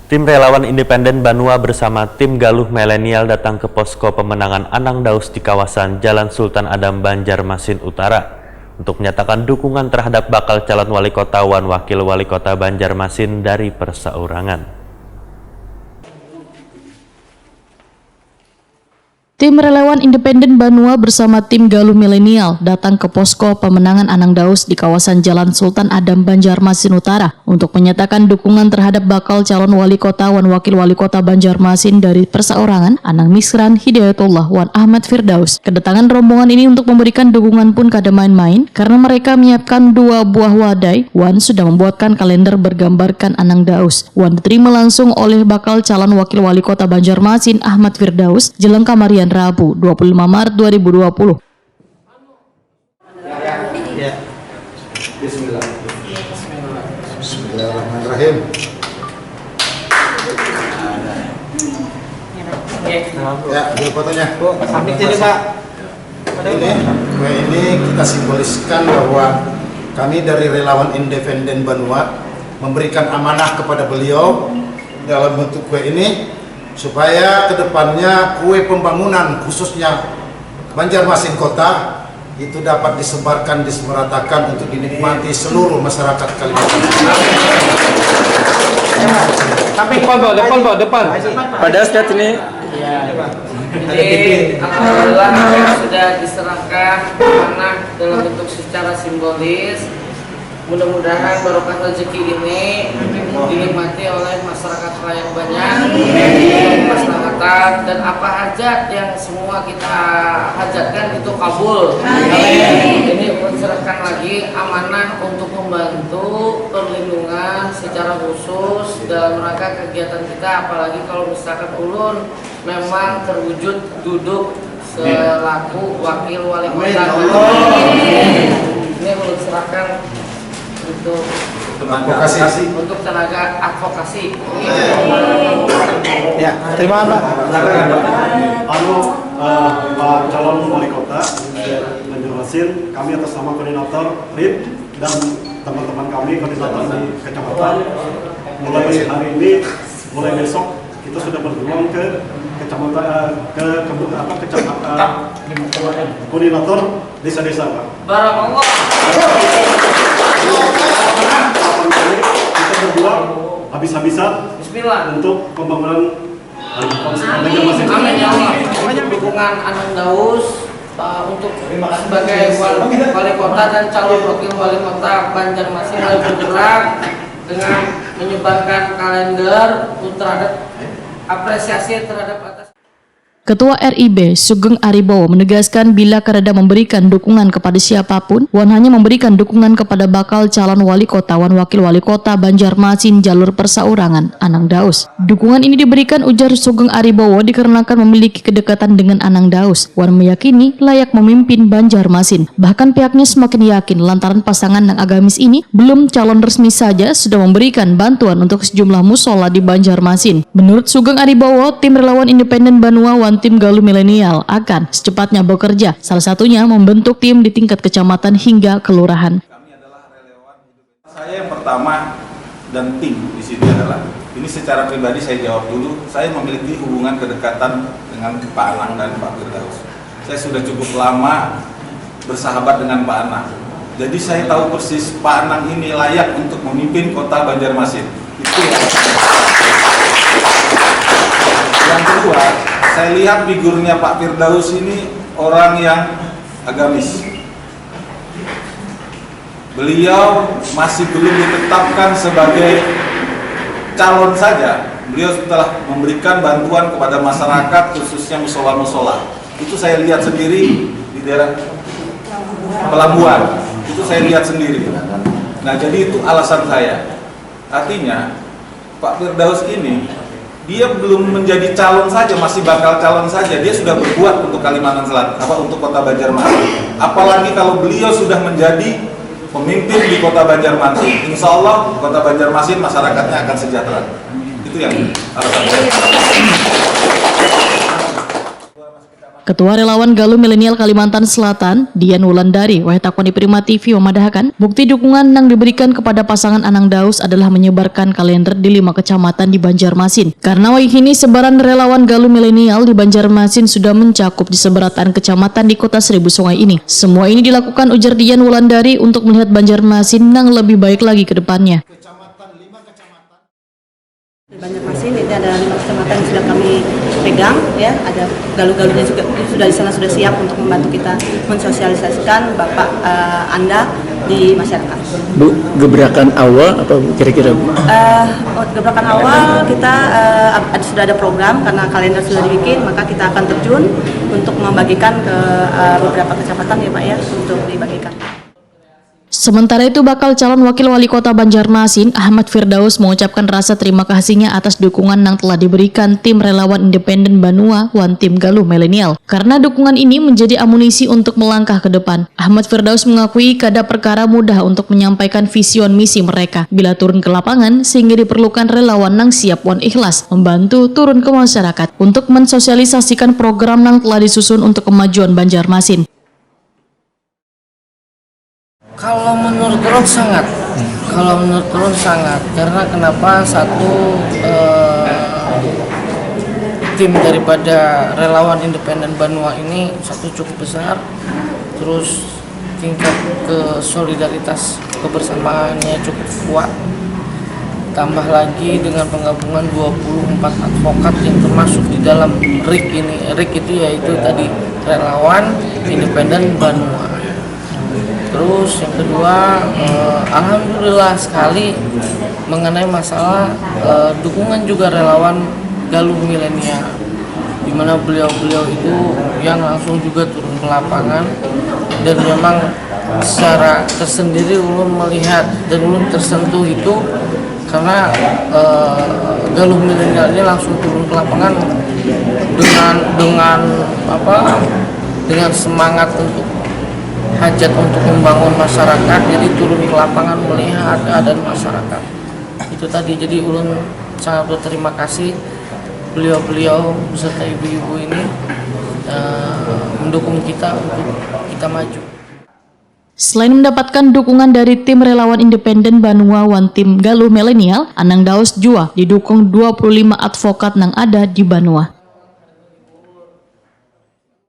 Tim relawan independen Banua bersama tim Galuh Milenial datang ke posko pemenangan Anang Daus di kawasan Jalan Sultan Adam, Banjarmasin Utara untuk menyatakan dukungan terhadap bakal calon wali kota wan wakil wali kota Banjarmasin dari Persaurangan. Tim relawan independen Banua bersama tim Galuh Milenial datang ke posko pemenangan Anang Daus di kawasan Jalan Sultan Adam, Banjarmasin Utara untuk menyatakan dukungan terhadap bakal calon wali kota wan wakil wali kota Banjarmasin dari Persaurangan Anang Misran Hidayatullah Wan Ahmad Firdaus. Kedatangan rombongan ini untuk memberikan dukungan pun kada main-main karena mereka menyiapkan 2 buah wadai. Wan sudah membuatkan kalender bergambarkan Anang Daus. Wan diterima langsung oleh bakal calon wakil wali kota Banjarmasin Ahmad Firdaus jelang kamarian Rabu 25 Maret 2020. Ya. Bismillah. Bismillahirrahmanirrahim. Ya, dulu fotonya. Sambil jadi Pak. Ini kita simboliskan bahwa kami dari relawan independen Banua memberikan amanah kepada beliau dalam bentuk kue ini supaya kedepannya kue pembangunan khususnya Banjarmasin Kota itu dapat disebarkan, disemeratakan untuk dinikmati seluruh masyarakat Kalimantan. Sampai depan. Pada saat ini Jadi alhamdulillah sudah diserahkan amanah dalam bentuk secara simbolis. Mudah-mudahan barokah rezeki ini dinikmati oleh masyarakat yang banyak, masyarakat, dan apa hajat yang semua kita hajatkan itu kabul. Ini menserahkan lagi amanah untuk membantu perlindungan secara khusus dalam rangka kegiatan kita, apalagi kalau misalkan ulun memang terwujud duduk selaku wakil wali kota. Ini ulun serahkan untuk Advokasi. untuk tenaga advokasi. Ya, terima Pak. Pak calon wali kota Banjarmasin, kami atas nama koordinator RIP dan teman-teman kami koordinator di kecamatan, mulai hari ini, mulai besok kita sudah berjuang ke kecamatan, koordinator desa-desa Pak. Barakallah. Kita berjuang habis-habisan Bismillah. untuk pembangunan Banjarmasin. Amin ya Allah. Dukungan Anang Daus untuk sebagai wali kota dan calon wakil wali kota Banjarmasin mulai bergerak dengan menyebarkan kalender terhadap apresiasi terhadap atas. Ketua RIB Sugeng Aribowo menegaskan bila Kareda memberikan dukungan kepada siapapun, Wan hanya memberikan dukungan kepada bakal calon wali kota wan wakil wali kota Banjarmasin jalur Persaurangan Anang Daus. Dukungan ini diberikan, ujar Sugeng Aribowo, dikarenakan memiliki kedekatan dengan Anang Daus. Wan meyakini layak memimpin Banjarmasin. Bahkan pihaknya semakin yakin lantaran pasangan yang agamis ini belum calon resmi saja sudah memberikan bantuan untuk sejumlah musola di Banjarmasin. Menurut Sugeng Aribowo, tim relawan independen Banua wan tim Galuh Milenial akan secepatnya bekerja, salah satunya membentuk tim di tingkat kecamatan hingga kelurahan. Kami adalah relawan. Saya yang pertama dan tim di sini adalah, ini secara pribadi saya jawab dulu, saya memiliki hubungan kedekatan dengan Pak Anang dan Pak Firdaus. Saya sudah cukup lama bersahabat dengan Pak Anang. Jadi saya tahu persis Pak Anang ini layak untuk memimpin kota Banjarmasin. Itu yang kedua, saya lihat figurnya Pak Firdaus ini orang yang agamis. Beliau masih belum ditetapkan sebagai calon saja. Beliau telah memberikan bantuan kepada masyarakat, khususnya musola-musola. Itu saya lihat sendiri di daerah Pelabuhan. Itu saya lihat sendiri. Nah, jadi itu alasan saya. Artinya, Pak Firdaus ini dia belum menjadi calon saja, masih bakal calon saja. Dia sudah berbuat untuk Kalimantan Selatan, untuk kota Banjarmasin. Apalagi kalau beliau sudah menjadi pemimpin di kota Banjarmasin, insya Allah kota Banjarmasin masyarakatnya akan sejahtera. Itu yang alasan saya. Ketua Relawan Galuh Milenial Kalimantan Selatan, Dian Wulandari, Wahetakoni Prima TV memadahkan, bukti dukungan yang diberikan kepada pasangan Anang Daus adalah menyebarkan kalender di 5 kecamatan di Banjarmasin. Karena wahini sebaran relawan Galuh Milenial di Banjarmasin sudah mencakup di seberatan kecamatan di Kota Seribu Sungai ini. Semua ini dilakukan ujar Dian Wulandari untuk melihat Banjarmasin yang lebih baik lagi ke depannya. Banjarmasin ini ada 5 kecamatan yang sudah kami pegang, ya, ada galuh-galuhnya juga sudah di sana, sudah siap untuk membantu kita mensosialisasikan Bapak Anda di masyarakat. Bu, gebrakan awal apa kira-kira? Gebrakan awal kita sudah ada program, karena kalender sudah dibikin, maka kita akan terjun untuk membagikan ke beberapa kecamatan, ya Pak, ya, untuk dibagikan. Sementara itu, bakal calon wakil wali kota Banjarmasin, Ahmad Firdaus, mengucapkan rasa terima kasihnya atas dukungan yang telah diberikan tim relawan independen Banua One Tim Galuh Milenial. Karena dukungan ini menjadi amunisi untuk melangkah ke depan. Ahmad Firdaus mengakui kada perkara mudah untuk menyampaikan vision misi mereka bila turun ke lapangan, sehingga diperlukan relawan yang siap wan ikhlas membantu turun ke masyarakat untuk mensosialisasikan program yang telah disusun untuk kemajuan Banjarmasin. Kalau menurut Ron sangat, karena kenapa satu tim daripada relawan independen Banua ini satu cukup besar, terus tingkat kesolidaritas kebersamaannya cukup kuat, tambah lagi dengan penggabungan 24 advokat yang termasuk di dalam RIK ini. RIK itu yaitu tadi relawan independen Banua. Terus yang kedua, alhamdulillah sekali mengenai masalah dukungan juga relawan Galuh Milenial, di mana beliau-beliau itu yang langsung juga turun ke lapangan, dan memang secara tersendiri ulun melihat dan ulun tersentuh itu karena Galuh Milenial ini langsung turun ke lapangan dengan semangat untuk hajat untuk membangun masyarakat, jadi turun ke lapangan melihat keadaan masyarakat. Itu tadi, jadi ulun sangat berterima kasih beliau-beliau beserta ibu-ibu ini mendukung kita untuk kita maju. Selain mendapatkan dukungan dari tim relawan independen Banua One Tim Galuh Milenial, Anang Daus juga didukung 25 advokat yang ada di Banua.